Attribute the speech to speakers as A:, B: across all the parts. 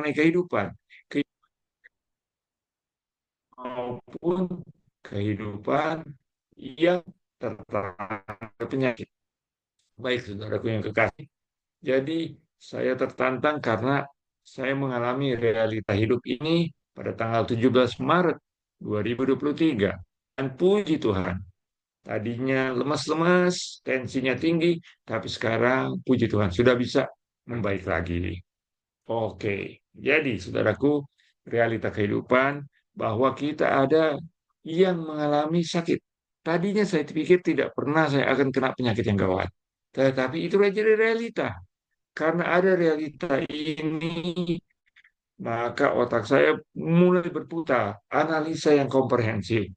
A: mengenai kehidupan, maupun kehidupan yang tertangkap penyakit. Baik, saudaraku yang kekasih. Jadi, saya tertantang karena saya mengalami realita hidup ini pada tanggal 17 Maret 2023. Dan puji Tuhan, tadinya lemas-lemas, tensinya tinggi, tapi sekarang puji Tuhan sudah bisa membaik lagi. Oke, jadi saudaraku, realita kehidupan bahwa kita ada yang mengalami sakit. Tadinya saya pikir tidak pernah saya akan kena penyakit yang gawat. Tetapi itu jadi realita. Karena ada realita ini, maka otak saya mulai berputar, analisa yang komprehensif,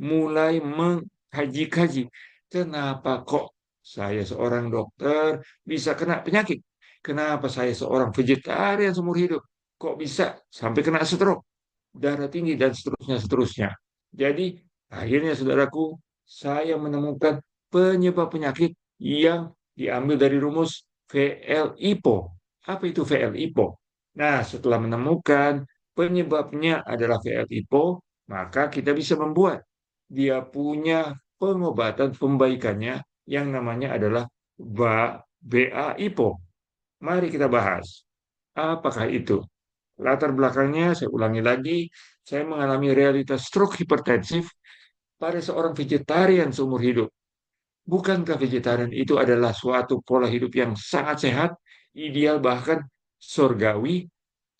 A: mulai mengkaji-kaji. Kenapa kok saya seorang dokter bisa kena penyakit? Kenapa saya seorang vegetarian seumur hidup? Kok bisa sampai kena stroke, darah tinggi, dan seterusnya, seterusnya. Jadi, akhirnya saudaraku, saya menemukan penyebab penyakit yang diambil dari rumus VL-IPO. Apa itu VL-IPO? Nah, setelah menemukan penyebabnya adalah VL-IPO, maka kita bisa membuat dia punya pengobatan pembaikannya yang namanya adalah BA-IPO. Mari kita bahas. Apakah itu? Latar belakangnya, saya ulangi lagi, saya mengalami realitas stroke hipertensif pada seorang vegetarian seumur hidup. Bukankah vegetarian itu adalah suatu pola hidup yang sangat sehat, ideal, bahkan surgawi,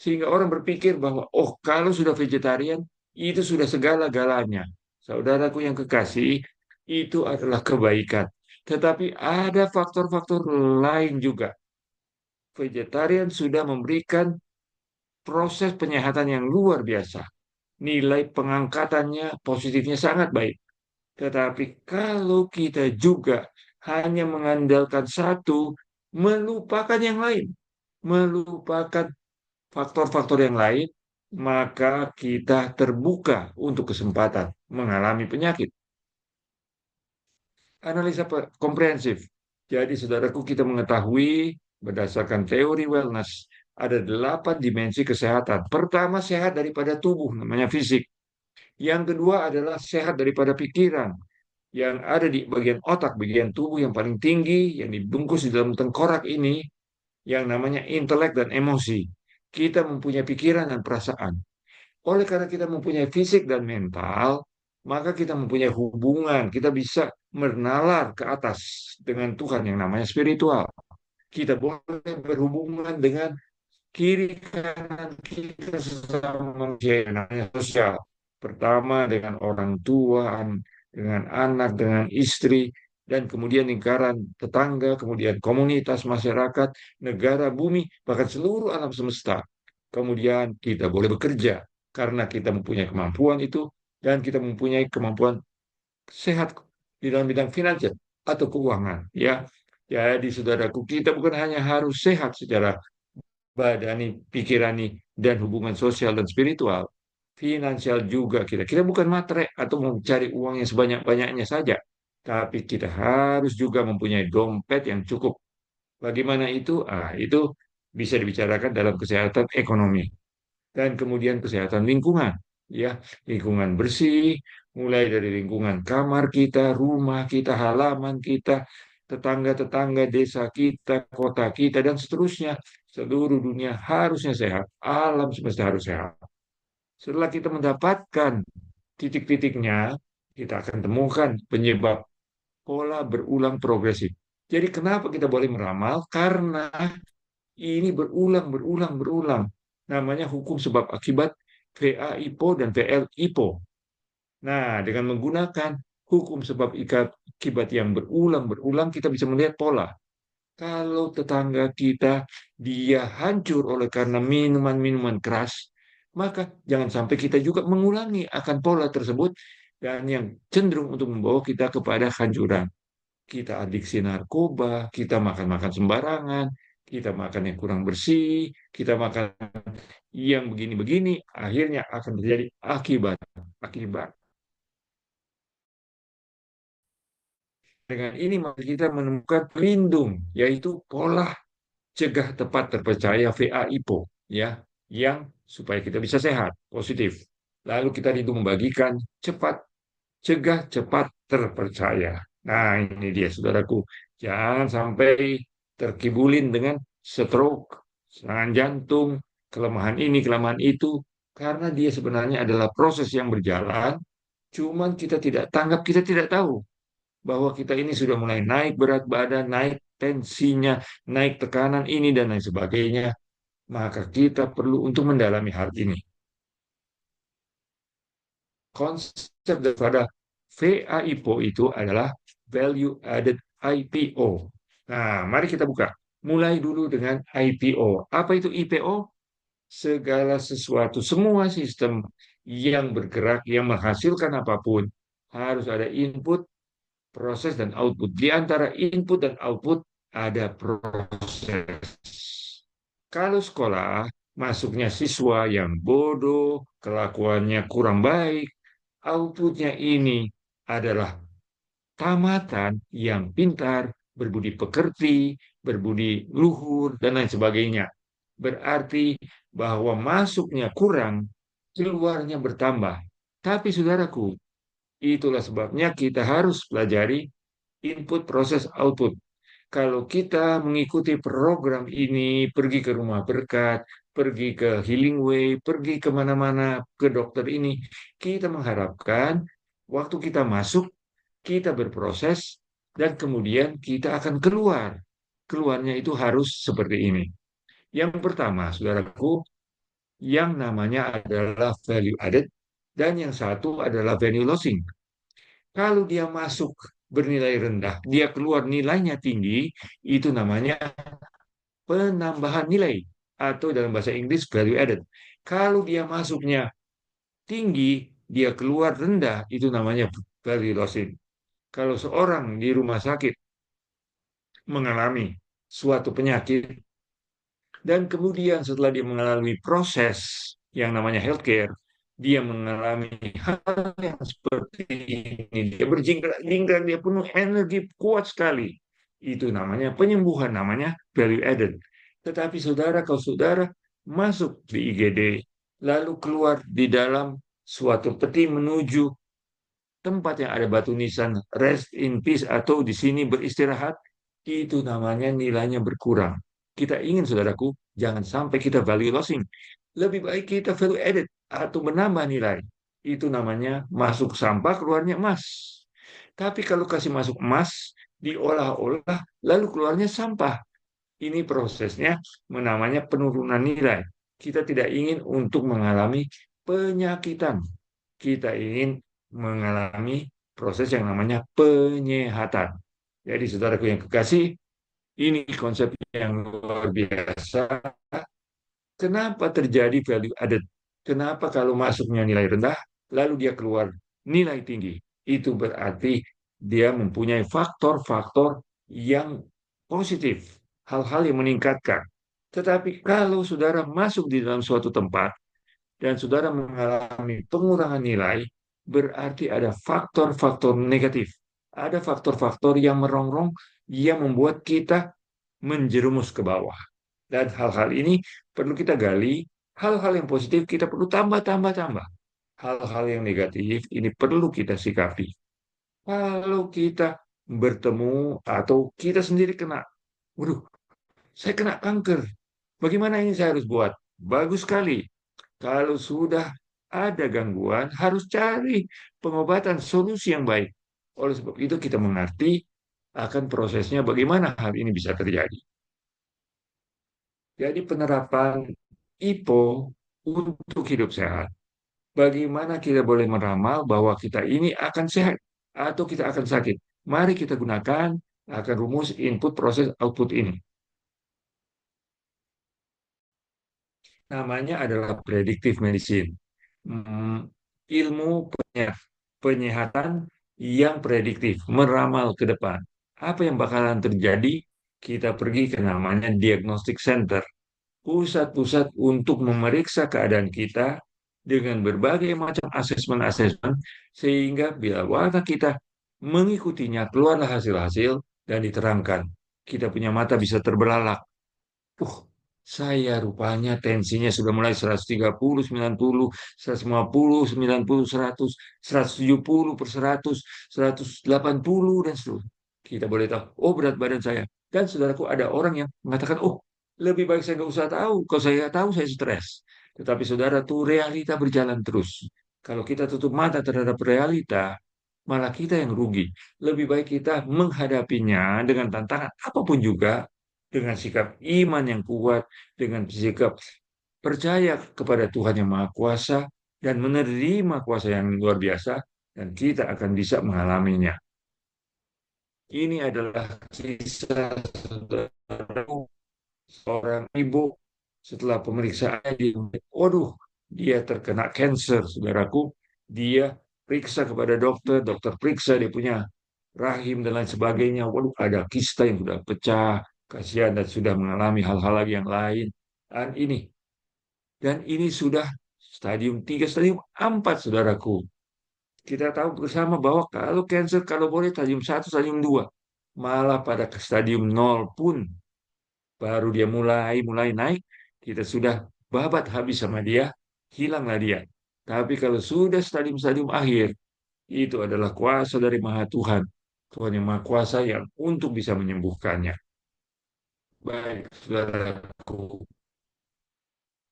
A: sehingga orang berpikir bahwa, oh, kalau sudah vegetarian, itu sudah segala-galanya. Saudaraku yang kekasih, itu adalah kebaikan. Tetapi ada faktor-faktor lain juga. Vegetarian sudah memberikan proses penyehatan yang luar biasa. Nilai pengangkatannya positifnya sangat baik. Tetapi kalau kita juga hanya mengandalkan satu, melupakan yang lain, melupakan faktor-faktor yang lain, maka kita terbuka untuk kesempatan mengalami penyakit. Analisa komprehensif. Jadi, saudaraku, kita mengetahui berdasarkan teori wellness, ada 8 dimensi kesehatan. Pertama, sehat daripada tubuh, namanya fisik. Yang kedua adalah sehat daripada pikiran, yang ada di bagian otak, bagian tubuh yang paling tinggi, yang dibungkus di dalam tengkorak ini, yang namanya intelek dan emosi. Kita mempunyai pikiran dan perasaan. Oleh karena kita mempunyai fisik dan mental, maka kita mempunyai hubungan. Kita bisa menalar ke atas dengan Tuhan yang namanya spiritual. Kita boleh berhubungan dengan kiri kanan kita sesama manusia yang namanya sosial. Pertama dengan orang tua, dengan anak, dengan istri, dan kemudian lingkaran tetangga, kemudian komunitas masyarakat, negara, bumi, bahkan seluruh alam semesta. Kemudian kita boleh bekerja karena kita mempunyai kemampuan itu dan kita mempunyai kemampuan sehat di dalam bidang finansial atau keuangan, ya. Jadi saudaraku, kita bukan hanya harus sehat secara badani, pikirani, dan hubungan sosial dan spiritual, finansial juga kita. Kita bukan matre atau mencari uang yang sebanyak-banyaknya saja, tapi kita harus juga mempunyai dompet yang cukup. Bagaimana itu? Itu bisa dibicarakan dalam kesehatan ekonomi dan kemudian kesehatan lingkungan. Ya, lingkungan bersih, mulai dari lingkungan kamar kita, rumah kita, halaman kita, tetangga-tetangga, desa kita, kota kita, dan seterusnya. Seluruh dunia harusnya sehat, alam semesta harus sehat. Setelah kita mendapatkan titik-titiknya, kita akan temukan penyebab pola berulang progresif. Jadi kenapa kita boleh meramal? Karena ini berulang, berulang, berulang. Namanya hukum sebab akibat VA-IPO dan VL-IPO. Nah, dengan menggunakan hukum sebab akibat yang berulang, berulang, kita bisa melihat pola. Kalau tetangga kita dia hancur oleh karena minuman-minuman keras, maka jangan sampai kita juga mengulangi akan pola tersebut dan yang cenderung untuk membawa kita kepada hancuran. Kita adiksi narkoba, kita makan-makan sembarangan, kita makan yang kurang bersih, kita makan yang begini-begini, akhirnya akan terjadi akibat. Akibat. Dengan ini maka kita menemukan pelindung, yaitu pola cegah tepat terpercaya VAIPO, ya. yang supaya kita bisa sehat, positif. Lalu kita itu membagikan cepat, cegah, cepat, terpercaya. Nah, ini dia, saudaraku. Jangan sampai terkibulin dengan stroke, serangan jantung, kelemahan ini, kelemahan itu, karena dia sebenarnya adalah proses yang berjalan, cuman kita tidak tanggap, kita tidak tahu bahwa kita ini sudah mulai naik berat badan, naik tensinya, naik tekanan ini, dan lain sebagainya. Maka kita perlu untuk mendalami hal ini. Konsep daripada VAIPO itu adalah Value Added IPO. Nah, mari kita buka. Mulai dulu dengan IPO. Apa itu IPO? Segala sesuatu, semua sistem yang bergerak, yang menghasilkan apapun, harus ada input, proses, dan output. Di antara input dan output ada proses. Kalau sekolah, masuknya siswa yang bodoh, kelakuannya kurang baik, outputnya ini adalah tamatan yang pintar, berbudi pekerti, berbudi luhur, dan lain sebagainya. Berarti bahwa masuknya kurang, keluarnya bertambah. Tapi saudaraku, itulah sebabnya kita harus pelajari input, proses, output. Kalau kita mengikuti program ini, pergi ke rumah berkat, pergi ke Healing Way, pergi kemana-mana ke dokter ini, kita mengharapkan waktu kita masuk, kita berproses, dan kemudian kita akan keluar. Keluarnya itu harus seperti ini. Yang pertama, saudaraku, yang namanya adalah value added, dan yang satu adalah value lossing. Kalau dia masuk bernilai rendah, dia keluar nilainya tinggi, itu namanya penambahan nilai atau dalam bahasa Inggris value added. Kalau dia masuknya tinggi, dia keluar rendah, itu namanya value lossing. Kalau seorang di rumah sakit mengalami suatu penyakit dan kemudian setelah dia mengalami proses yang namanya healthcare, dia mengalami hal yang seperti ini, dia berjingkrak-jingkrak, dia penuh energi kuat sekali. Itu namanya penyembuhan, namanya value added. Tetapi saudara, kalau saudara masuk di IGD, lalu keluar di dalam suatu peti menuju tempat yang ada batu nisan rest in peace atau di sini beristirahat, itu namanya nilainya berkurang. Kita ingin, saudaraku, jangan sampai kita value losing. Lebih baik kita value added atau menambah nilai. Itu namanya masuk sampah, keluarnya emas. Tapi kalau kasih masuk emas, diolah-olah, lalu keluarnya sampah. Ini prosesnya namanya penurunan nilai. Kita tidak ingin untuk mengalami penyakitan. Kita ingin mengalami proses yang namanya penyehatan. Jadi saudaraku yang kekasih, ini konsep yang luar biasa. Kenapa terjadi value added? Kenapa kalau masuknya nilai rendah, lalu dia keluar nilai tinggi? Itu berarti dia mempunyai faktor-faktor yang positif, hal-hal yang meningkatkan. Tetapi kalau saudara masuk di dalam suatu tempat dan saudara mengalami pengurangan nilai, berarti ada faktor-faktor negatif. Ada faktor-faktor yang merongrong yang membuat kita menjerumus ke bawah. Dan hal-hal ini perlu kita gali, hal-hal yang positif kita perlu tambah. Hal-hal yang negatif ini perlu kita sikapi. Kalau kita bertemu atau kita sendiri kena, waduh, saya kena kanker. Bagaimana ini saya harus buat? Bagus sekali. Kalau sudah ada gangguan, harus cari pengobatan, solusi yang baik. Oleh sebab itu kita mengerti akan prosesnya bagaimana hal ini bisa terjadi. Jadi penerapan IPO untuk hidup sehat. Bagaimana kita boleh meramal bahwa kita ini akan sehat atau kita akan sakit. Mari kita gunakan akan rumus input proses output ini. Namanya adalah predictive medicine. Ilmu penyehatan yang prediktif, meramal ke depan. Apa yang bakalan terjadi? Kita pergi ke namanya diagnostic center, pusat-pusat untuk memeriksa keadaan kita dengan berbagai macam asesmen-asesmen, sehingga bila warna kita mengikutinya, keluarlah hasil-hasil dan diterangkan. Kita punya mata bisa terbelalak. Saya rupanya tensinya sudah mulai 130, 90, 150, 90, 100, 170 per 100, 180, dan seterusnya. Kita boleh tahu, oh berat badan saya. Dan saudaraku ada orang yang mengatakan, oh lebih baik saya nggak usah tahu. Kalau saya tahu, saya stres. Tetapi saudara tuh realita berjalan terus. Kalau kita tutup mata terhadap realita, malah kita yang rugi. Lebih baik kita menghadapinya dengan tantangan apapun juga, dengan sikap iman yang kuat, dengan sikap percaya kepada Tuhan yang Maha Kuasa, dan menerima kuasa yang luar biasa, dan kita akan bisa mengalaminya. Ini adalah kisah saudaraku, seorang ibu setelah pemeriksaan, dia, waduh, dia terkena cancer, saudaraku. Dia periksa kepada dokter, dokter periksa dia punya rahim dan lain sebagainya. Waduh, ada kista yang sudah pecah, kasihan dan sudah mengalami hal-hal lagi yang lain. Dan ini sudah stadium 3, stadium 4, saudaraku. Kita tahu bersama bahwa kalau cancer, kalau boleh stadium 1, stadium 2. Malah pada ke stadium 0 pun, baru dia mulai mulai naik, kita sudah babat habis sama dia, hilanglah dia. Tapi kalau sudah stadium-stadium akhir, itu adalah kuasa dari Maha Tuhan. Tuhan yang Maha Kuasa yang untuk bisa menyembuhkannya. Baik, saudaraku,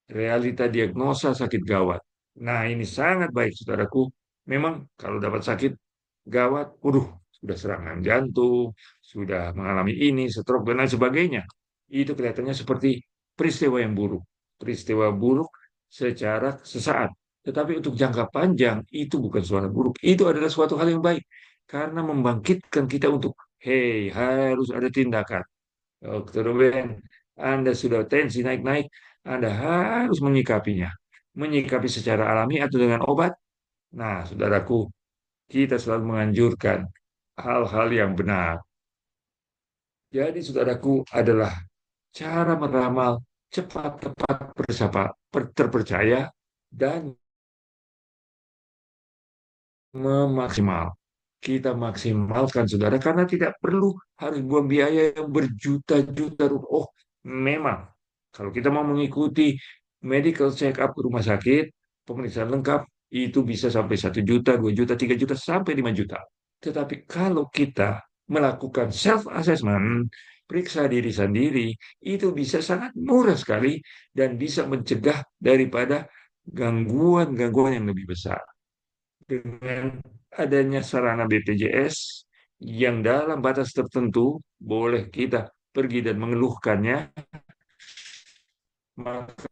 A: realita diagnosa sakit gawat. Nah, ini sangat baik, saudaraku. Memang kalau dapat sakit gawat, waduh, sudah serangan jantung, sudah mengalami ini, stroke, dan lain sebagainya. Itu kelihatannya seperti peristiwa yang buruk. Peristiwa buruk secara sesaat. Tetapi untuk jangka panjang, itu bukan suatu buruk. Itu adalah suatu hal yang baik. Karena membangkitkan kita untuk, hey, harus ada tindakan. Dokter Ben, Anda sudah tensi naik-naik, Anda harus menyikapinya. Menyikapi secara alami atau dengan obat. Nah, saudaraku, kita selalu menganjurkan hal-hal yang benar. Jadi, saudaraku, adalah cara meramal cepat, tepat, terpercaya, dan memaksimal. Kita maksimalkan, saudara, karena tidak perlu harus buang biaya yang berjuta-juta rupiah. Oh, memang, kalau kita mau mengikuti medical check up ke rumah sakit, pemeriksaan lengkap, itu bisa sampai 1 juta, 2 juta, 3 juta, sampai 5 juta. Tetapi kalau kita melakukan self-assessment, periksa diri sendiri, itu bisa sangat murah sekali dan bisa mencegah daripada gangguan-gangguan yang lebih besar. Dengan adanya sarana BPJS yang dalam batas tertentu boleh kita pergi dan mengeluhkannya, maka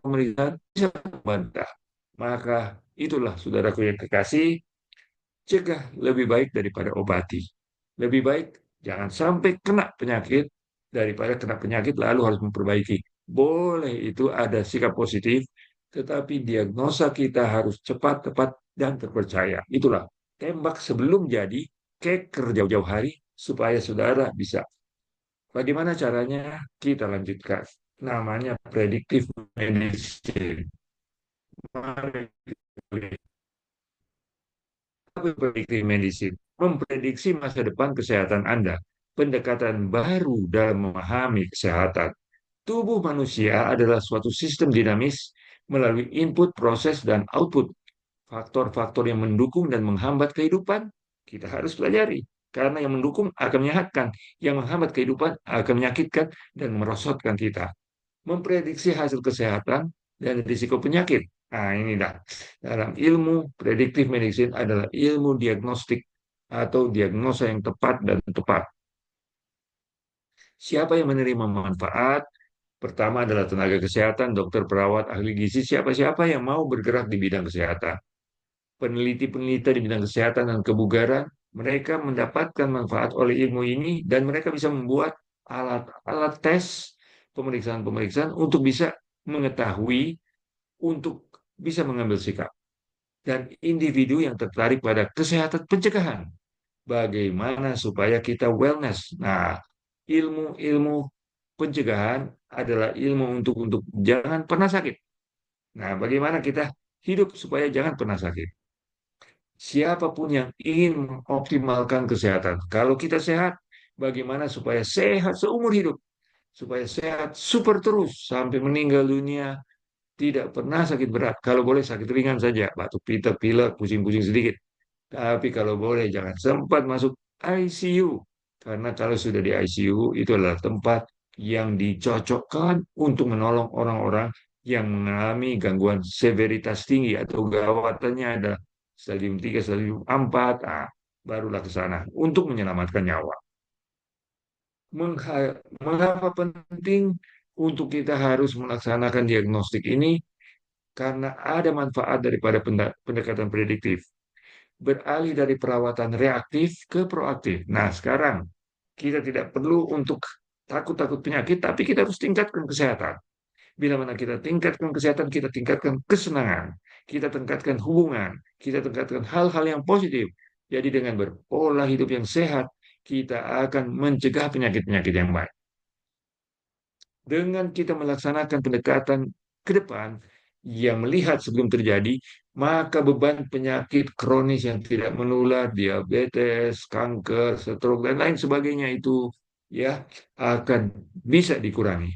A: pemeriksaan bisa membantah. Maka itulah, saudaraku yang kekasih, cegah lebih baik daripada obati. Lebih baik jangan sampai kena penyakit daripada kena penyakit lalu harus memperbaiki. Boleh itu ada sikap positif, tetapi diagnosa kita harus cepat, tepat, dan terpercaya. Itulah, tembak sebelum jadi, keker jauh-jauh hari, supaya saudara bisa. Bagaimana caranya? Kita lanjutkan. Namanya predictive medicine. Mari kita prediksi medicine, memprediksi masa depan kesehatan Anda. Pendekatan baru dalam memahami kesehatan. Tubuh manusia adalah suatu sistem dinamis melalui input, proses, dan output. Faktor-faktor yang mendukung dan menghambat kehidupan, kita harus pelajari. Karena yang mendukung akan menyehatkan, yang menghambat kehidupan akan menyakitkan dan merosotkan kita. Memprediksi hasil kesehatan dan risiko penyakit. Nah, ini dah. Dalam ilmu predictive medicine adalah ilmu diagnostik atau diagnosa yang tepat dan tepat. Siapa yang menerima manfaat? Pertama adalah tenaga kesehatan, dokter, perawat, ahli gizi, siapa-siapa yang mau bergerak di bidang kesehatan. Peneliti-peneliti di bidang kesehatan dan kebugaran, mereka mendapatkan manfaat oleh ilmu ini dan mereka bisa membuat alat-alat tes, pemeriksaan-pemeriksaan untuk bisa mengetahui, untuk bisa mengambil sikap. Dan individu yang tertarik pada kesehatan pencegahan, bagaimana supaya kita wellness. Nah, ilmu-ilmu pencegahan adalah ilmu untuk jangan pernah sakit. Nah, bagaimana kita hidup supaya jangan pernah sakit. Siapapun yang ingin mengoptimalkan kesehatan. Kalau kita sehat, bagaimana supaya sehat seumur hidup? supaya sehat super terus sampai meninggal dunia, tidak pernah sakit berat. Kalau boleh sakit ringan saja, batuk pilek, pusing-pusing sedikit. Tapi kalau boleh jangan sempat masuk ICU. Karena kalau sudah di ICU itu adalah tempat yang dicocokkan untuk menolong orang-orang yang mengalami gangguan severitas tinggi atau gawatannya ada stadium 3, stadium 4, barulah ke sana untuk menyelamatkan nyawa. Mengapa penting untuk kita harus melaksanakan diagnostik ini? Karena ada manfaat daripada pendekatan prediktif. Beralih dari perawatan reaktif ke proaktif. Nah, sekarang kita tidak perlu untuk takut-takut penyakit, tapi kita harus tingkatkan kesehatan. Bila mana kita tingkatkan kesehatan, kita tingkatkan kesenangan, kita tingkatkan hubungan, kita tingkatkan hal-hal yang positif. Jadi dengan berpola hidup yang sehat, kita akan mencegah penyakit-penyakit yang baik. Dengan kita melaksanakan pendekatan ke depan yang melihat sebelum terjadi, maka beban penyakit kronis yang tidak menular, diabetes, kanker, stroke, dan lain sebagainya itu ya akan bisa dikurangi.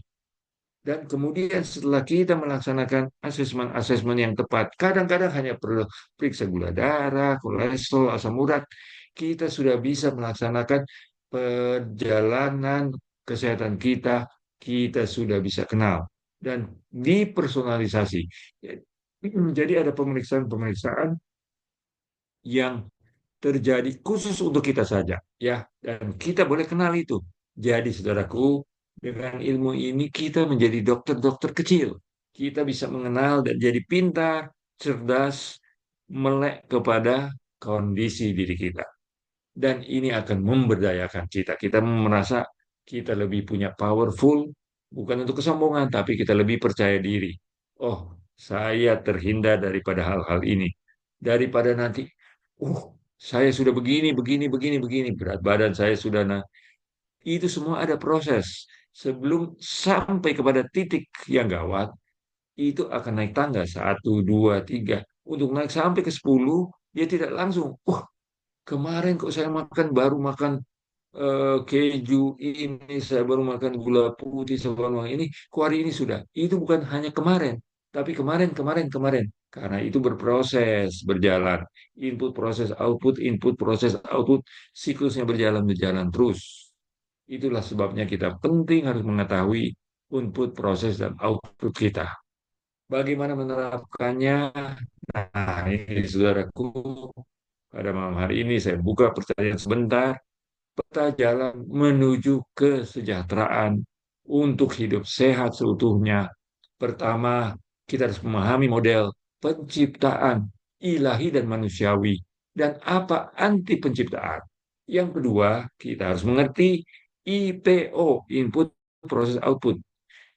A: Dan kemudian setelah kita melaksanakan asesmen-asesmen yang tepat, kadang-kadang hanya perlu periksa gula darah, kolesterol, asam urat, kita sudah bisa melaksanakan perjalanan kesehatan kita, kita sudah bisa kenal dan dipersonalisasi. Jadi ada pemeriksaan-pemeriksaan yang terjadi khusus untuk kita saja, ya, dan kita boleh kenal itu. Jadi, saudaraku, dengan ilmu ini kita menjadi dokter-dokter kecil. Kita bisa mengenal dan jadi pintar, cerdas, melek kepada kondisi diri kita. Dan ini akan memberdayakan kita. Kita merasa kita lebih punya powerful, bukan untuk kesombongan, tapi kita lebih percaya diri. Oh, saya terhindar daripada hal-hal ini. Daripada nanti, uh, saya sudah begini, begini, begini, begini, berat badan saya sudah itu semua ada proses. Sebelum sampai kepada titik yang gawat, itu akan naik tangga, satu, dua, tiga. Untuk naik sampai ke 10, dia tidak langsung. Kemarin kok saya baru makan keju ini, saya baru makan gula putih, saya baru makan ini, kok hari ini sudah. Itu bukan hanya kemarin, tapi kemarin, kemarin, kemarin. Karena itu berproses, berjalan. Input, proses, output, siklusnya berjalan, berjalan terus. Itulah sebabnya kita penting harus mengetahui input, proses, dan output kita. Bagaimana menerapkannya? Nah, ini saudaraku, pada malam hari ini saya buka pertanyaan sebentar. Peta jalan menuju kesejahteraan untuk hidup sehat seutuhnya. Pertama, kita harus memahami model penciptaan ilahi dan manusiawi dan apa anti penciptaan. Yang kedua, kita harus mengerti IPO, input proses output.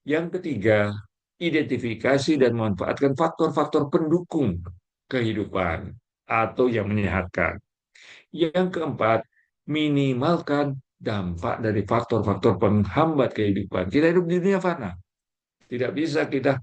A: Yang ketiga, identifikasi dan memanfaatkan faktor-faktor pendukung kehidupan atau yang menyehatkan. Yang keempat, minimalkan dampak dari faktor-faktor penghambat kehidupan. Kita hidup di dunia fana. Tidak bisa kita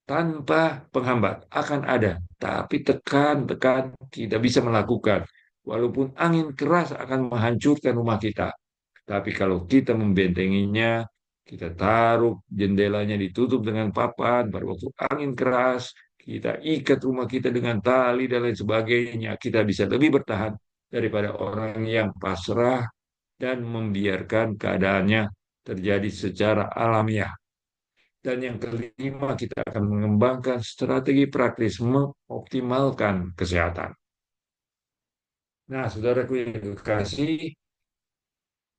A: tanpa penghambat. Akan ada. Tapi tekan-tekan kita bisa melakukan. Walaupun angin keras akan menghancurkan rumah kita. Tapi kalau kita membentenginya, kita taruh jendelanya ditutup dengan papan, pada waktu angin keras, kita ikat rumah kita dengan tali dan lain sebagainya, kita bisa lebih bertahan daripada orang yang pasrah dan membiarkan keadaannya terjadi secara alamiah. Dan yang kelima, kita akan mengembangkan strategi praktis mengoptimalkan kesehatan. Nah, saudaraku yang kekasih,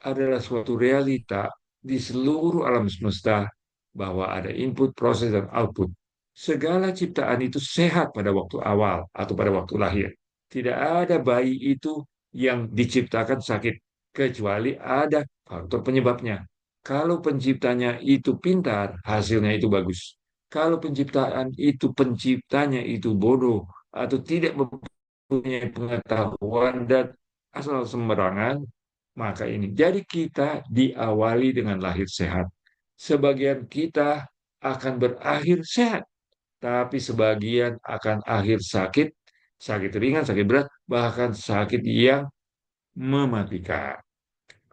A: adalah suatu realita di seluruh alam semesta bahwa ada input, proses, dan output. Segala ciptaan itu sehat pada waktu awal atau pada waktu lahir. Tidak ada bayi itu yang diciptakan sakit, kecuali ada faktor penyebabnya. Kalau penciptanya itu pintar, hasilnya itu bagus. Kalau penciptanya itu bodoh atau tidak mempunyai pengetahuan dan asal sembarangan, maka ini. Jadi kita diawali dengan lahir sehat. Sebagian kita akan berakhir sehat, tapi sebagian akan akhir sakit, sakit ringan, sakit berat, bahkan sakit yang mematikan.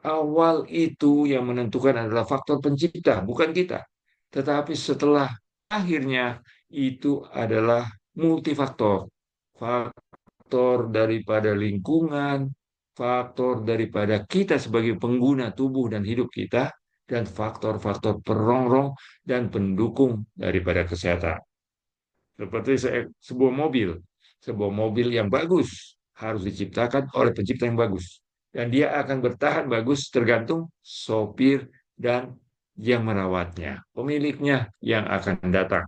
A: Awal itu yang menentukan adalah faktor pencipta, bukan kita. Tetapi setelah akhirnya itu adalah multifaktor. Faktor daripada lingkungan, faktor daripada kita sebagai pengguna tubuh dan hidup kita, dan faktor-faktor perongrong dan pendukung daripada kesehatan. Seperti sebuah mobil. Sebuah mobil yang bagus harus diciptakan oleh pencipta yang bagus. Dan dia akan bertahan bagus tergantung sopir dan yang merawatnya, pemiliknya yang akan datang.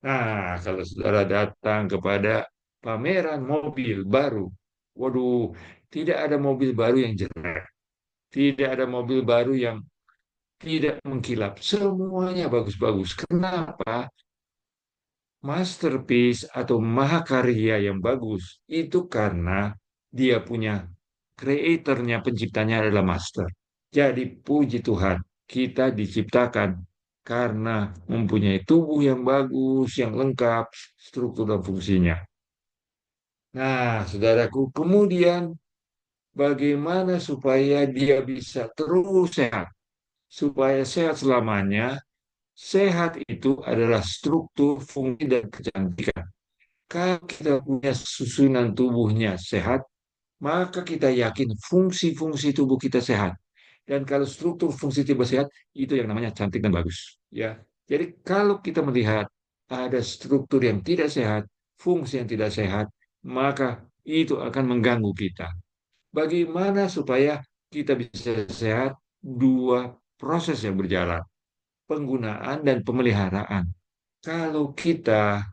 A: Nah, kalau saudara datang kepada pameran mobil baru, waduh, tidak ada mobil baru yang jelek, tidak ada mobil baru yang tidak mengkilap, semuanya bagus-bagus. Kenapa? Masterpiece atau mahakarya yang bagus itu karena dia punya kreatornya, penciptanya adalah master. Jadi puji Tuhan, kita diciptakan karena mempunyai tubuh yang bagus, yang lengkap, struktur dan fungsinya. Nah, saudaraku, kemudian bagaimana supaya dia bisa terus sehat? Supaya sehat selamanya, sehat itu adalah struktur, fungsi, dan kecantikan. Kalau kita punya susunan tubuhnya sehat, maka kita yakin fungsi-fungsi tubuh kita sehat. Dan kalau struktur fungsi tubuh sehat, itu yang namanya cantik dan bagus. Ya, jadi kalau kita melihat ada struktur yang tidak sehat, fungsi yang tidak sehat, maka itu akan mengganggu kita. Bagaimana supaya kita bisa sehat? Dua proses yang berjalan, penggunaan dan pemeliharaan. Kalau kita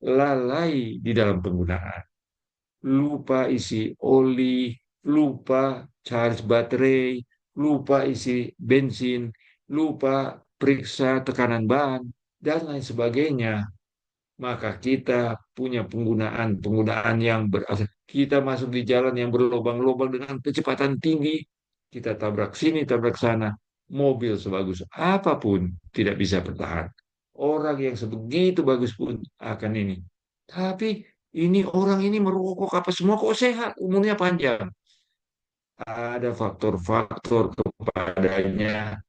A: lalai di dalam penggunaan, lupa isi oli, lupa charge baterai, lupa isi bensin, lupa periksa tekanan ban, dan lain sebagainya. Maka kita punya penggunaan yang berasal. Kita masuk di jalan yang berlobang-lobang dengan kecepatan tinggi, kita tabrak sini, tabrak sana. Mobil sebagus apapun tidak bisa bertahan. Orang yang sebegitu bagus pun akan ini. Tapi ini orang ini merokok apa semua kok sehat, umurnya panjang. Ada faktor-faktor kepadanya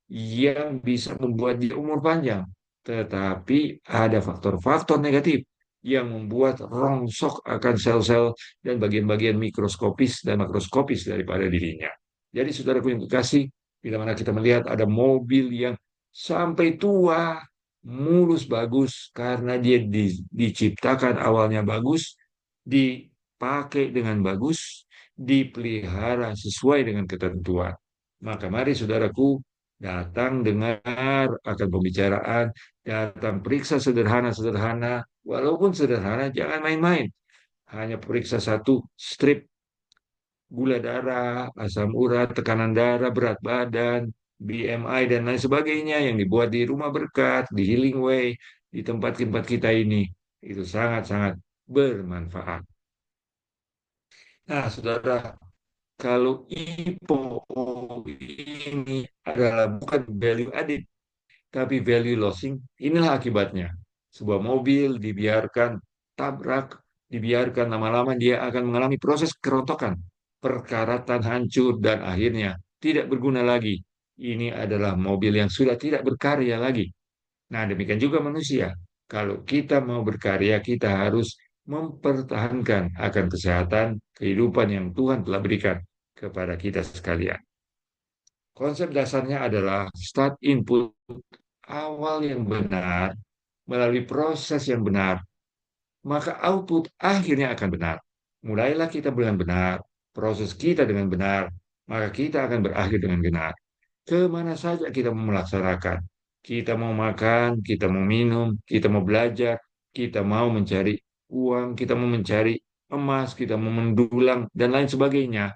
A: yang bisa membuat dia umur panjang. Tetapi ada faktor-faktor negatif yang membuat rongsok akan sel-sel dan bagian-bagian mikroskopis dan makroskopis daripada dirinya. Jadi saudaraku yang kekasih, bila mana kita melihat ada mobil yang sampai tua, mulus bagus, karena dia diciptakan awalnya bagus, dipakai dengan bagus, dipelihara sesuai dengan ketentuan. Maka mari saudaraku, datang dengar akan pembicaraan, datang periksa sederhana-sederhana, walaupun sederhana jangan main-main. Hanya periksa satu strip gula darah, asam urat, tekanan darah, berat badan, BMI dan lain sebagainya yang dibuat di Rumah Berkat, di Healing Way, di tempat-tempat kita ini. Itu sangat-sangat bermanfaat. Nah, saudara, kalau IPO ini adalah bukan value added, tapi value losing, inilah akibatnya. Sebuah mobil dibiarkan tabrak, dibiarkan lama-lama dia akan mengalami proses kerontokan, perkaratan hancur, dan akhirnya tidak berguna lagi. Ini adalah mobil yang sudah tidak berkarya lagi. Nah, demikian juga manusia. Kalau kita mau berkarya, kita harus mempertahankan akan kesehatan kehidupan yang Tuhan telah berikan kepada kita sekalian. Konsep dasarnya adalah start input awal yang benar melalui proses yang benar, maka output akhirnya akan benar. Mulailah kita dengan benar, proses kita dengan benar, maka kita akan berakhir dengan benar. Kemana saja kita mau melaksanakan. Kita mau makan, kita mau minum, kita mau belajar, kita mau mencari uang, kita mau mencari emas, kita mau mendulang, dan lain sebagainya.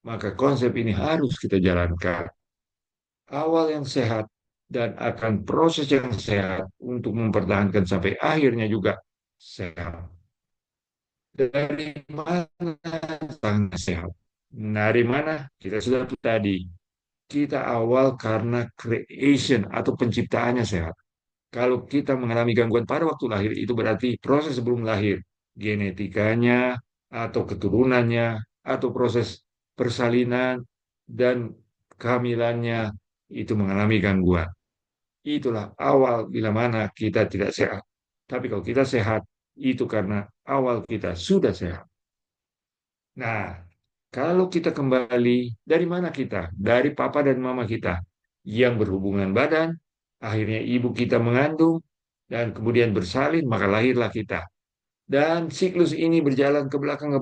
A: Maka konsep ini harus kita jalankan. Awal yang sehat dan akan proses yang sehat untuk mempertahankan sampai akhirnya juga sehat. Dari mana sangat sehat? Dari mana? Kita sudah tadi. Kita awal karena creation atau penciptaannya sehat. Kalau kita mengalami gangguan pada waktu lahir, itu berarti proses sebelum lahir, genetikanya, atau keturunannya, atau proses persalinan, dan kehamilannya itu mengalami gangguan. Itulah awal bila mana kita tidak sehat. Tapi kalau kita sehat, itu karena awal kita sudah sehat. Nah, kalau kita kembali, dari mana kita? Dari papa dan mama kita yang berhubungan badan, akhirnya ibu kita mengandung, dan kemudian bersalin, maka lahirlah kita. Dan siklus ini berjalan ke belakang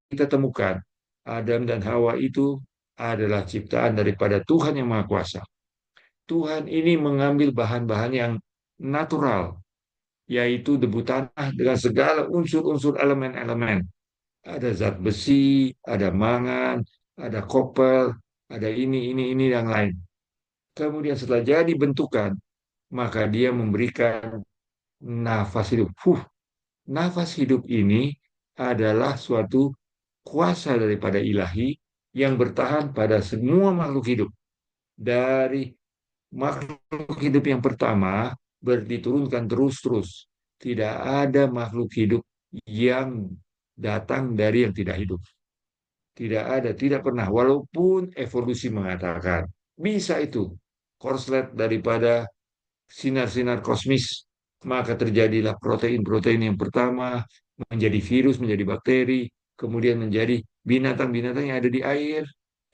A: kita temukan Adam dan Hawa itu adalah ciptaan daripada Tuhan yang Maha Kuasa. Tuhan ini mengambil bahan-bahan yang natural, yaitu debu tanah dengan segala unsur-unsur elemen-elemen. Ada zat besi, ada mangan, ada koper, ada ini, yang lain. Kemudian setelah jadi bentukan, maka dia memberikan nafas hidup. Nafas hidup ini adalah suatu kuasa daripada ilahi yang bertahan pada semua makhluk hidup. Dari makhluk hidup yang pertama diturunkan terus-terus. Tidak ada makhluk hidup yang datang dari yang tidak hidup. Tidak ada, tidak pernah. Walaupun evolusi mengatakan bisa itu korslet daripada sinar-sinar kosmis, maka terjadilah protein-protein yang pertama menjadi virus, menjadi bakteri, kemudian menjadi binatang-binatang yang ada di air,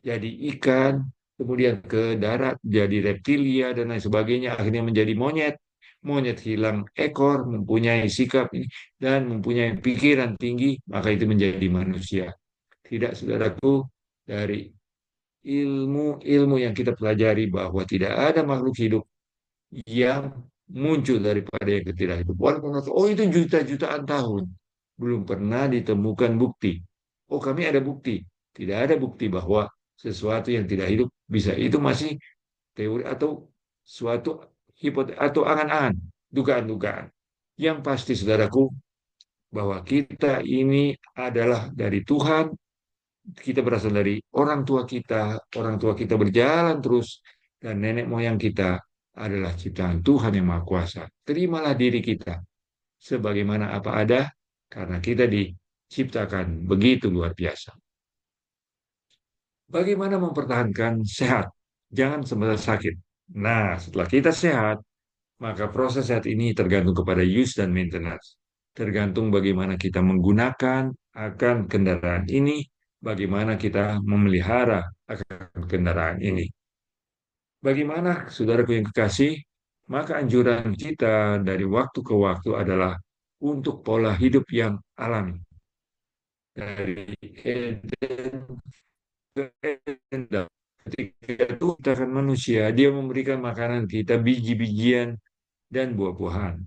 A: jadi ikan, kemudian ke darat, jadi reptilia dan lain sebagainya, akhirnya menjadi monyet. Monyet hilang ekor, mempunyai sikap ini, dan mempunyai pikiran tinggi, maka itu menjadi manusia. Tidak, saudaraku, dari ilmu-ilmu yang kita pelajari bahwa tidak ada makhluk hidup yang muncul daripada yang tidak hidup. Walaupun oh itu juta-jutaan tahun, belum pernah ditemukan bukti. Oh kami ada bukti. Tidak ada bukti bahwa sesuatu yang tidak hidup bisa. Itu masih teori atau suatu hipotesis atau angan-angan, dugaan-dugaan. Yang pasti saudaraku, bahwa kita ini adalah dari Tuhan, kita berasal dari orang tua kita berjalan terus, dan nenek moyang kita adalah ciptaan Tuhan yang Maha Kuasa. Terimalah diri kita sebagaimana apa ada, karena kita diciptakan begitu luar biasa. Bagaimana mempertahankan sehat? Jangan sebentar sakit. Nah, setelah kita sehat, maka proses sehat ini tergantung kepada use dan maintenance. Tergantung bagaimana kita menggunakan akan kendaraan ini, bagaimana kita memelihara akan kendaraan ini. Bagaimana, saudaraku yang kekasih, maka anjuran kita dari waktu ke waktu adalah untuk pola hidup yang alami. Dari Eden ke Eden. Ketika Tuhan akan manusia, dia memberikan makanan kita biji-bijian dan buah-buahan.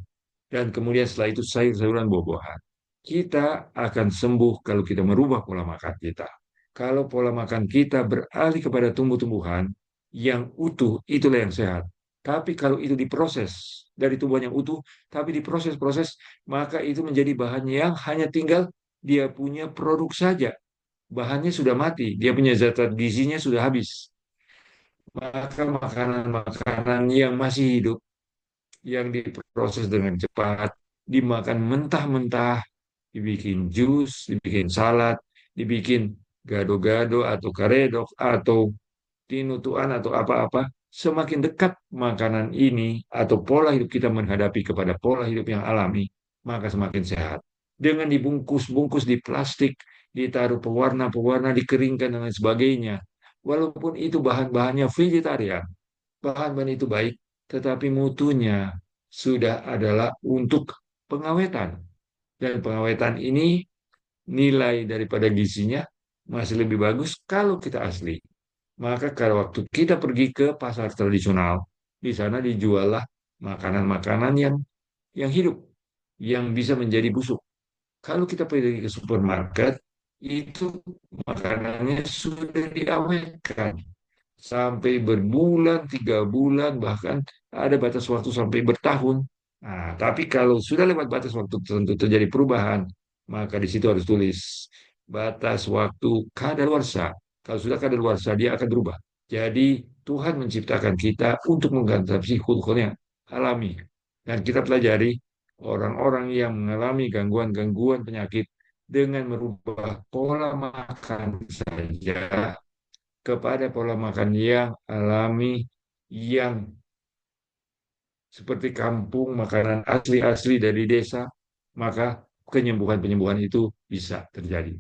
A: Dan kemudian setelah itu sayur-sayuran, buah-buahan. Kita akan sembuh kalau kita merubah pola makan kita. Kalau pola makan kita beralih kepada tumbuh-tumbuhan yang utuh, itulah yang sehat. Tapi kalau itu diproses dari tumbuhan yang utuh, tapi diproses-proses, maka itu menjadi bahan yang hanya tinggal dia punya produk saja. Bahannya sudah mati, dia punya zat gizinya sudah habis. Maka makanan-makanan yang masih hidup, yang diproses dengan cepat, dimakan mentah-mentah, dibikin jus, dibikin salad, dibikin gado-gado atau karedok atau tinutuan atau apa-apa, semakin dekat makanan ini atau pola hidup kita menghadapi kepada pola hidup yang alami, maka semakin sehat. Dengan dibungkus-bungkus di plastik, ditaruh pewarna-pewarna, dikeringkan dan lain sebagainya. Walaupun itu bahan-bahannya vegetarian, bahan-bahan itu baik, tetapi mutunya sudah adalah untuk pengawetan. Dan pengawetan ini nilai daripada gizinya masih lebih bagus kalau kita asli. Maka kalau waktu kita pergi ke pasar tradisional, di sana dijuallah makanan-makanan yang hidup, yang bisa menjadi busuk. Kalau kita pergi ke supermarket, itu makanannya sudah diawetkan sampai berbulan, 3 bulan, bahkan ada batas waktu sampai bertahun. Nah, tapi kalau sudah lewat batas waktu tertentu terjadi perubahan, maka di situ harus tulis batas waktu kadaluarsa. Kalau sudah kadaluarsa, dia akan berubah. Jadi Tuhan menciptakan kita untuk mengganti hulkurnya alami. Dan kita pelajari orang-orang yang mengalami gangguan-gangguan penyakit dengan merubah pola makan saja kepada pola makan yang alami, yang seperti kampung, makanan asli-asli dari desa, maka penyembuhan-penyembuhan itu bisa terjadi.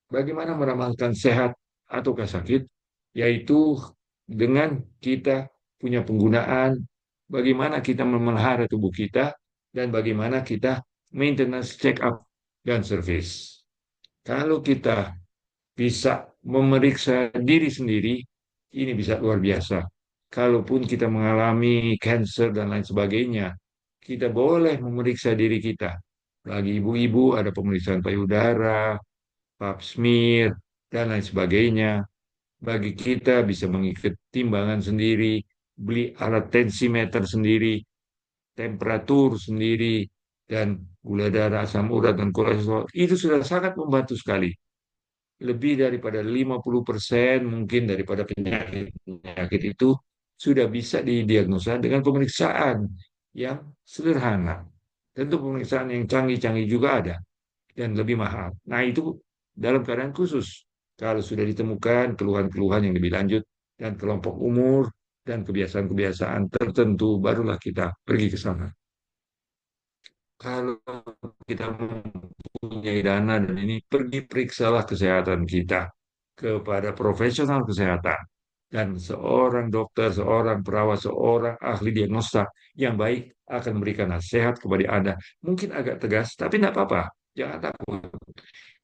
A: Bagaimana meramalkan sehat ataukah sakit? Yaitu dengan kita punya penggunaan, bagaimana kita memelihara tubuh kita, dan bagaimana kita maintenance check up dan service. Kalau kita bisa memeriksa diri sendiri, ini bisa luar biasa. Kalaupun kita mengalami cancer dan lain sebagainya, kita boleh memeriksa diri kita. Bagi ibu-ibu ada pemeriksaan payudara, pap smear, dan lain sebagainya. Bagi kita bisa mengikuti timbangan sendiri, beli alat tensimeter sendiri, temperatur sendiri, dan gula darah, asam urat, dan kolesterol. Itu sudah sangat membantu sekali. Lebih daripada 50% mungkin daripada penyakit-penyakit itu sudah bisa didiagnosa dengan pemeriksaan yang sederhana. Tentu pemeriksaan yang canggih-canggih juga ada dan lebih mahal. Nah, itu dalam keadaan khusus. Kalau sudah ditemukan keluhan-keluhan yang lebih lanjut dan kelompok umur dan kebiasaan-kebiasaan tertentu, barulah kita pergi ke sana. Kalau kita mempunyai dana dan ini, pergi periksalah kesehatan kita kepada profesional kesehatan. Dan seorang dokter, seorang perawat, seorang ahli diagnosa yang baik akan memberikan nasihat kepada Anda. Mungkin agak tegas, tapi tidak apa-apa. Jangan takut.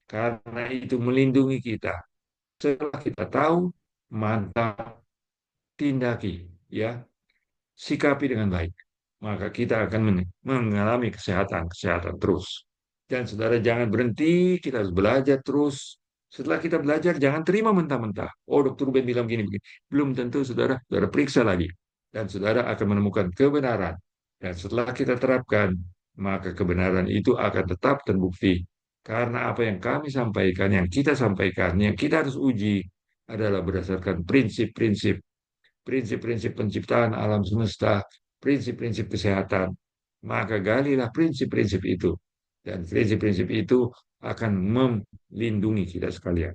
A: Karena itu melindungi kita. Setelah kita tahu, mantap, tindaki. Ya, sikapi dengan baik, maka kita akan mengalami kesehatan terus. Dan saudara jangan berhenti, kita harus belajar terus. Setelah kita belajar, jangan terima mentah-mentah. Oh, dokter Ruben bilang begini. Belum tentu saudara periksa lagi. Dan saudara akan menemukan kebenaran. Dan setelah kita terapkan, maka kebenaran itu akan tetap terbukti. Karena apa yang kami sampaikan, yang kita sampaikan, yang kita harus uji adalah berdasarkan prinsip-prinsip prinsip-prinsip penciptaan alam semesta, prinsip-prinsip kesehatan. Maka galilah prinsip-prinsip itu. Dan prinsip-prinsip itu akan melindungi kita sekalian.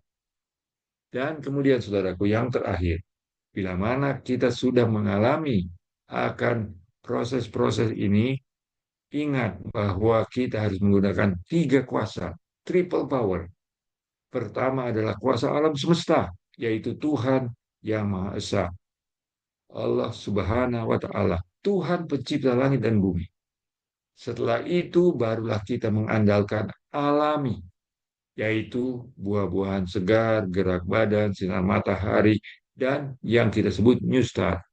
A: Dan kemudian saudaraku yang terakhir, bila mana kita sudah mengalami akan proses-proses ini, ingat bahwa kita harus menggunakan tiga kuasa, triple power. Pertama adalah kuasa alam semesta, yaitu Tuhan yang Maha Esa. Allah Subhanahu wa Ta'ala, Tuhan pencipta langit dan bumi. Setelah itu, barulah kita mengandalkan alami, yaitu buah-buahan segar, gerak badan, sinar matahari, dan yang kita sebut New Star.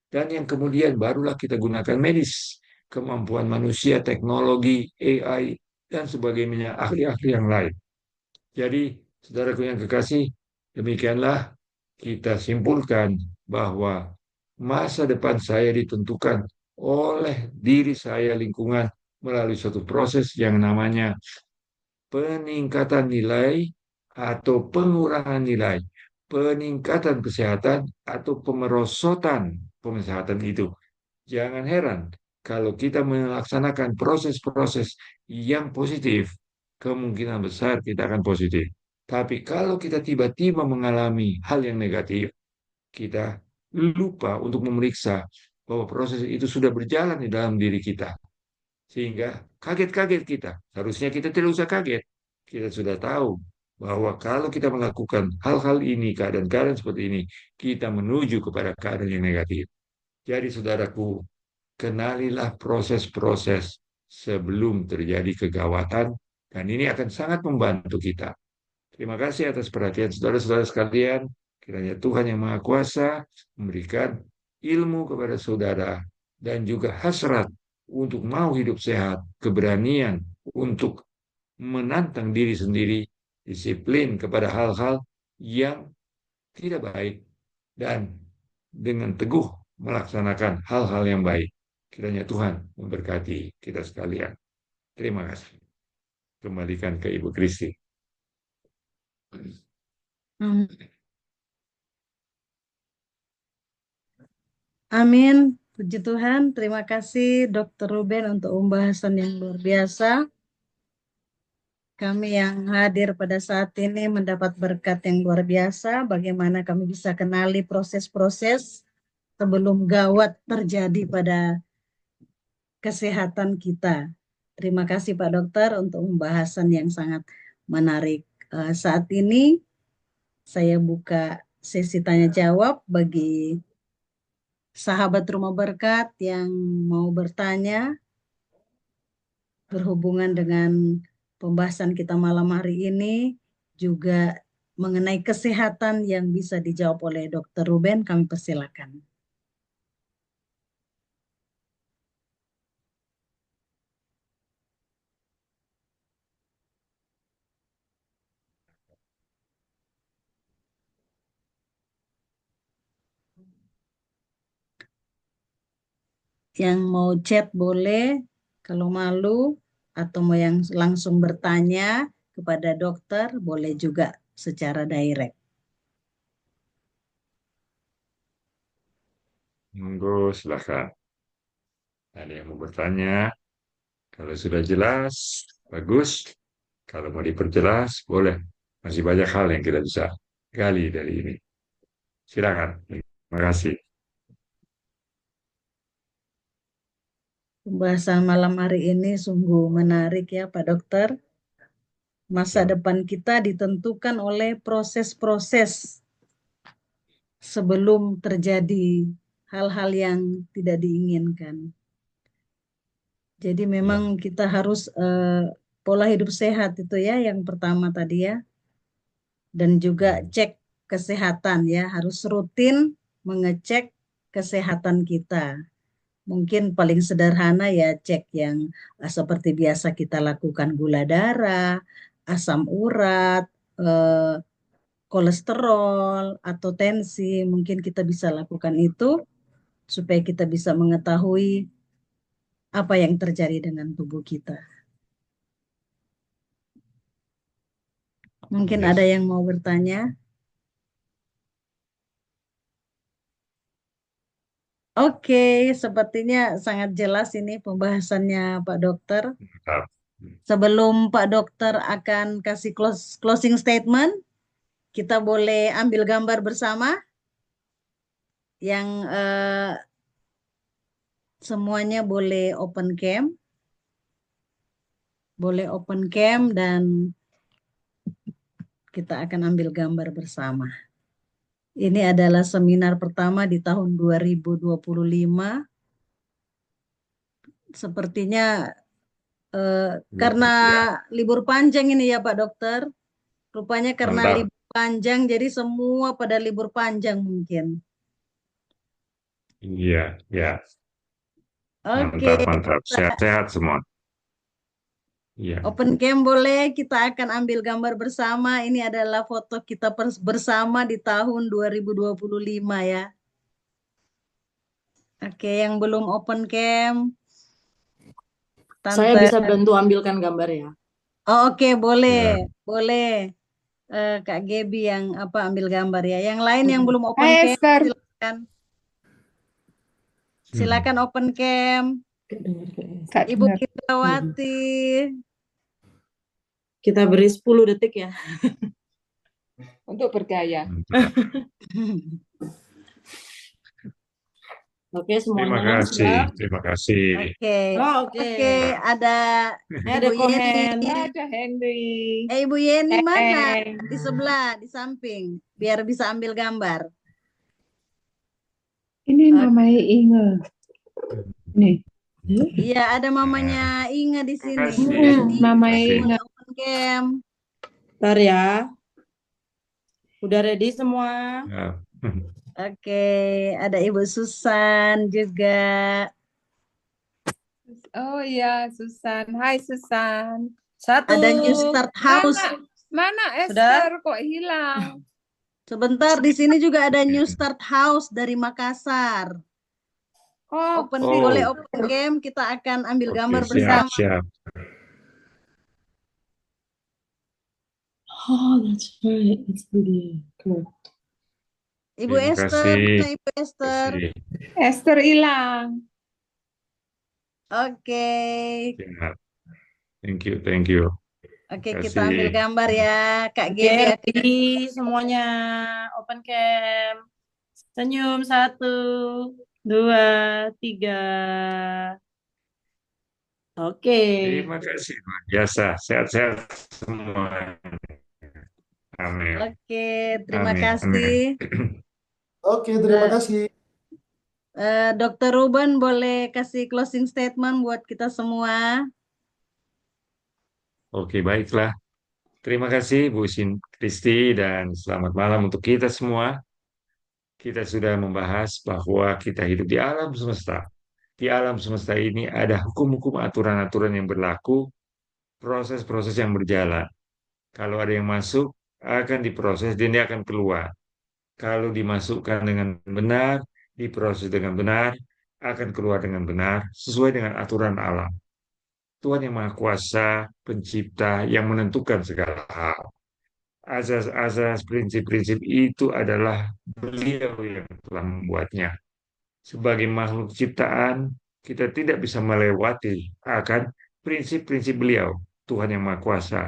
A: Dan yang kemudian barulah kita gunakan medis, kemampuan manusia, teknologi, AI, dan sebagainya, ahli-ahli yang lain. Jadi, saudaraku yang kekasih, demikianlah kita simpulkan bahwa masa depan saya ditentukan oleh diri saya, lingkungan, melalui suatu proses yang namanya peningkatan nilai atau pengurangan nilai, peningkatan kesehatan atau pemerosotan kesehatan itu. Jangan heran kalau kita melaksanakan proses-proses yang positif, kemungkinan besar kita akan positif. Tapi kalau kita tiba-tiba mengalami hal yang negatif, kita lupa untuk memeriksa bahwa proses itu sudah berjalan di dalam diri kita. Sehingga kaget-kaget kita. Harusnya kita tidak usah kaget. Kita sudah tahu bahwa kalau kita melakukan hal-hal ini, keadaan-keadaan seperti ini, kita menuju kepada keadaan yang negatif. Jadi saudaraku, kenalilah proses-proses sebelum terjadi kegawatan, dan ini akan sangat membantu kita. Terima kasih atas perhatian saudara-saudara sekalian. Kiranya Tuhan yang Maha Kuasa memberikan ilmu kepada saudara dan juga hasrat untuk mau hidup sehat, keberanian untuk menantang diri sendiri, disiplin kepada hal-hal yang tidak baik, dan dengan teguh melaksanakan hal-hal yang baik. Kiranya Tuhan memberkati kita sekalian. Terima kasih. Kembalikan ke Ibu Kristi.
B: Hmm. Amin. Puji Tuhan. Terima kasih, Dr. Ruben, untuk pembahasan yang luar biasa. kami yang hadir pada saat ini mendapat berkat yang luar biasa. Bagaimana kami bisa kenali proses-proses sebelum gawat terjadi pada kesehatan kita. Terima kasih Pak Dokter untuk pembahasan yang sangat menarik. Saat ini saya buka sesi tanya jawab bagi sahabat Rumah Berkat yang mau bertanya berhubungan dengan pembahasan kita malam hari ini, juga mengenai kesehatan yang bisa dijawab oleh Dr. Ruben. Kami persilakan. Yang mau chat boleh, kalau malu, atau mau yang langsung bertanya kepada dokter boleh juga secara direct.
A: Monggo, silakan. Ada yang mau bertanya? Kalau sudah jelas, bagus. Kalau mau diperjelas, boleh. Masih banyak hal yang kita bisa gali dari ini. Silakan. Terima kasih.
B: Pembahasan malam hari ini sungguh menarik ya Pak Dokter. Masa
A: Ya,
B: depan kita ditentukan oleh proses-proses sebelum terjadi hal-hal yang tidak diinginkan. Jadi memang
A: ya.
B: kita harus pola hidup sehat itu ya yang pertama tadi ya. Dan juga cek kesehatan ya, harus rutin mengecek kesehatan kita. Mungkin paling sederhana ya cek yang seperti biasa kita lakukan gula darah, asam urat, eh, kolesterol atau tensi. Mungkin kita bisa lakukan itu supaya kita bisa mengetahui apa yang terjadi dengan tubuh kita. Mungkin ada
A: Yes.
B: yang mau bertanya. Oke, sepertinya sangat jelas ini pembahasannya Pak Dokter.
A: Mantap.
B: Sebelum Pak Dokter akan kasih closing statement, kita boleh ambil gambar bersama yang semuanya boleh open cam dan kita akan ambil gambar bersama. Ini adalah seminar pertama di tahun 2025. Sepertinya karena
A: Ya,
B: libur panjang ini ya Pak Dokter. Rupanya karena
A: mantap.
B: libur panjang jadi semua pada libur panjang mungkin.
A: Iya, ya.
B: Oke,
A: Mantap, mantap. Sehat-sehat semua. Iya.
B: open cam boleh, kita akan ambil gambar bersama. Ini adalah foto kita bersama di tahun 2025 ya. Oke, yang belum open cam,
C: Saya
B: Tante.
C: bisa bantu ambilkan gambar ya.
B: Oh, oke, boleh,
A: Ya.
B: boleh. Kak Gebi yang ambil gambar ya. Yang lain yang belum open
D: Hai
B: cam,
D: Esther,
B: silakan. Silakan open cam.
D: Kak
B: Ibu
D: dengar.
B: Indrawati.
C: Kita beri 10 detik ya.
D: Untuk bergaya.
A: Mantap.
C: Oke,
A: Terima
C: semuanya
A: kasih.
C: siap.
A: Terima kasih.
B: Oke,
C: Oh, oke.
B: oke, ada
C: Ini ada
B: Ibu Yeni.
C: komen.
D: Ada Henry.
B: Ibu Yeni mana?
D: Hey.
B: Di sebelah, di samping, biar bisa ambil gambar.
E: Ini
B: Oke.
E: namanya Inge. Nih.
B: Iya, ada mamanya Inge di sini.
A: Kasih.
B: Jadi
E: Namanya
A: Kasih.
E: Inge.
B: open cam.
C: Bentar ya. Udah ready semua?
A: Ya.
B: Oke, ada Ibu Susan juga.
D: Oh iya, Susan. Hai Susan. Satu.
B: Ada New Start House.
D: Mana
C: Sudah?
D: Esther kok hilang?
B: Sebentar, di sini juga ada New Start House dari Makassar.
D: Oh,
B: Boleh
A: Oh,
B: open cam, kita akan ambil
A: oke,
B: gambar
A: siap,
B: bersama.
A: siap.
C: Oh, that's right. It's video. Cool.
B: Ibu
A: Terima
B: Esther,
A: kasih.
B: mana Ibu Esther?
A: Kasih.
D: Esther hilang.
B: Oke.
A: Siap. Thank you, thank you.
B: Oke,
A: Terima
B: kita ambil
A: kasih.
B: gambar ya, Kak
C: Oke,
B: Gaby.
C: ready semuanya. Open cam. Senyum 1, 2, 3. Oke.
A: Terima kasih, luar biasa. Sehat-sehat semua. Amin.
B: Oke, terima
A: Amin.
B: kasih.
A: Amin.
F: Oke, terima
B: Eh,
F: kasih.
B: Dr. Ruben boleh kasih closing statement buat kita semua.
A: Oke, baiklah. Terima kasih Bu Kristi dan selamat malam untuk kita semua. Kita sudah membahas bahwa kita hidup di alam semesta. Di alam semesta ini ada hukum-hukum, aturan-aturan yang berlaku, proses-proses yang berjalan. Kalau ada yang masuk, akan diproses dan dia akan keluar. Kalau dimasukkan dengan benar, diproses dengan benar, akan keluar dengan benar, sesuai dengan aturan alam. Tuhan yang Maha Kuasa, Pencipta, yang menentukan segala hal. Asas-asas prinsip-prinsip itu adalah beliau yang telah membuatnya. Sebagai makhluk ciptaan, kita tidak bisa melewati akan prinsip-prinsip beliau, Tuhan yang Maha Kuasa.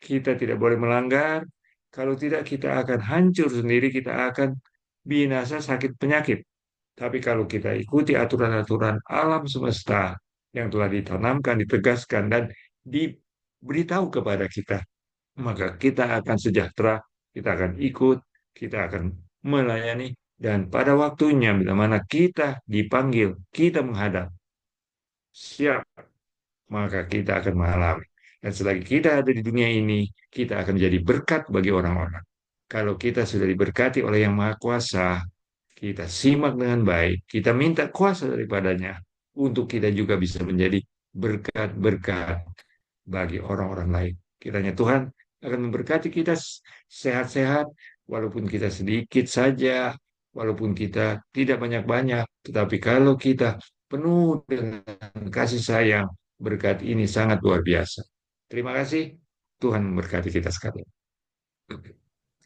A: Kita tidak boleh melanggar, kalau tidak kita akan hancur sendiri, kita akan binasa sakit penyakit. Tapi kalau kita ikuti aturan-aturan alam semesta yang telah ditanamkan, ditegaskan, dan diberitahu kepada kita, maka kita akan sejahtera, kita akan ikut, kita akan melayani, dan pada waktunya bila mana kita dipanggil, kita menghadap, siap, maka kita akan mengalami. Dan selagi kita ada di dunia ini, kita akan menjadi berkat bagi orang-orang. Kalau kita sudah diberkati oleh Yang Maha Kuasa, kita simak dengan baik, kita minta kuasa daripadanya, untuk kita juga bisa menjadi berkat-berkat bagi orang-orang lain. Kiranya Tuhan akan memberkati kita sehat-sehat, walaupun kita sedikit saja, walaupun kita tidak banyak-banyak, tetapi kalau kita penuh dengan kasih sayang, berkat ini sangat luar biasa. Terima kasih, Tuhan memberkati kita sekalian.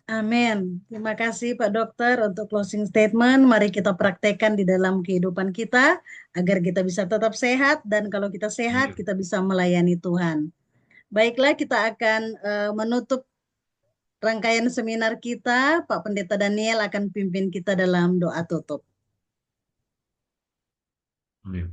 B: Amin. Terima kasih Pak Dokter untuk closing statement. Mari kita praktekkan di dalam kehidupan kita agar kita bisa tetap sehat dan kalau kita sehat kita bisa melayani Tuhan. Baiklah, kita akan menutup rangkaian seminar kita. Pak Pendeta Daniel akan pimpin kita dalam doa tutup.
A: Amin.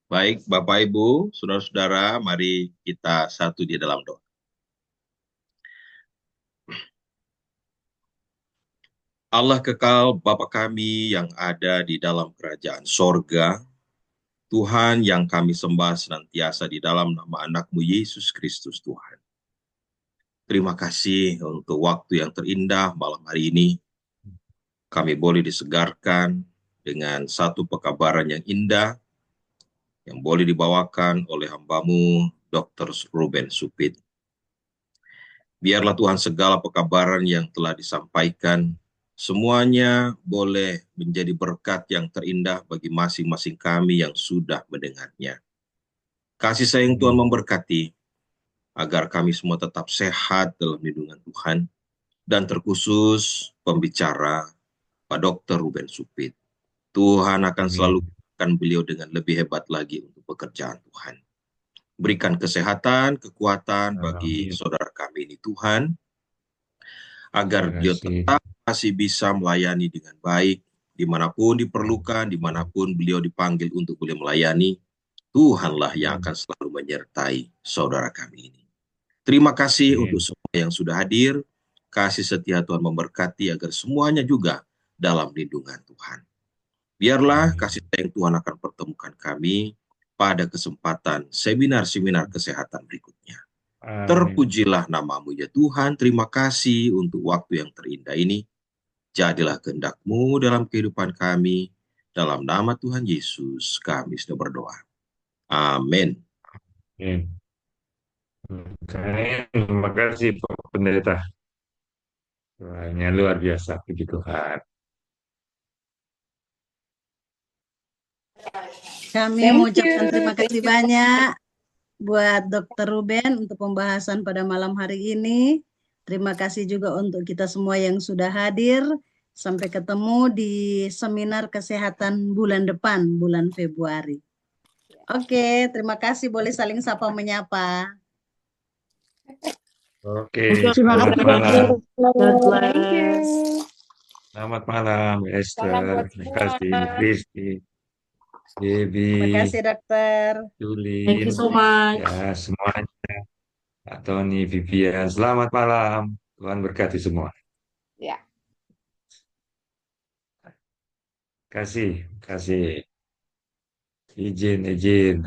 G: Baik, Bapak Ibu, saudara-saudara, mari kita satu di dalam doa. Allah kekal Bapa kami yang ada di dalam kerajaan sorga, Tuhan yang kami sembah senantiasa di dalam nama anak-Mu Yesus Kristus Tuhan. Terima kasih untuk waktu yang terindah malam hari ini. Kami boleh disegarkan dengan satu pekabaran yang indah yang boleh dibawakan oleh hamba-Mu Dr. Ruben Supit. Biarlah Tuhan segala pekabaran yang telah disampaikan, semuanya boleh menjadi berkat yang terindah bagi masing-masing kami yang sudah mendengarnya. Kasih sayang Tuhan memberkati, agar kami semua tetap sehat dalam lindungan Tuhan, dan terkhusus pembicara Pak Dr. Ruben Supit. Tuhan akan selalu akan beliau dengan lebih hebat lagi untuk pekerjaan Tuhan. Berikan kesehatan, kekuatan bagi saudara kami ini Tuhan, agar beliau tetap masih bisa melayani dengan baik, dimanapun diperlukan, dimanapun beliau dipanggil untuk beliau melayani, Tuhanlah yang akan selalu menyertai saudara kami ini. Terima kasih untuk semua yang sudah hadir, kasih setia Tuhan memberkati agar semuanya juga dalam lindungan Tuhan. Biarlah kasih sayang Tuhan akan pertemukan kami pada kesempatan seminar-seminar kesehatan berikutnya. Terpujilah nama-Mu ya Tuhan, terima kasih untuk waktu yang terindah ini. Jadilah kehendak-Mu dalam kehidupan kami, dalam nama Tuhan Yesus kami sudah berdoa. Amin.
A: Terima kasih Pak pendeta. Doanya luar biasa, puji Tuhan.
B: Kami
D: Thank
B: mengucapkan
D: you.
B: terima
D: Thank
B: kasih
D: you.
B: banyak buat Dr. Ruben untuk pembahasan pada malam hari ini. Terima kasih juga untuk kita semua yang sudah hadir. Sampai ketemu di seminar kesehatan bulan depan, bulan Februari. Oke, terima kasih. Boleh saling sapa menyapa.
A: Oke,
C: Terima
A: selamat
C: kasih,
A: malam.
C: God
D: Thank
C: bless.
D: you.
A: Selamat malam,
D: Salam
A: Esther.
D: buat
A: Terima
D: semua.
A: kasih, Kristi,
B: Terima
A: Debbie,
B: kasih, Dokter.
C: Thank you
A: Julin,
C: so much.
A: ya semuanya. Pak Tony, Vivian, selamat malam. Tuhan berkati semua.
D: Ya.
A: Kasih, kasih. Izin, izin.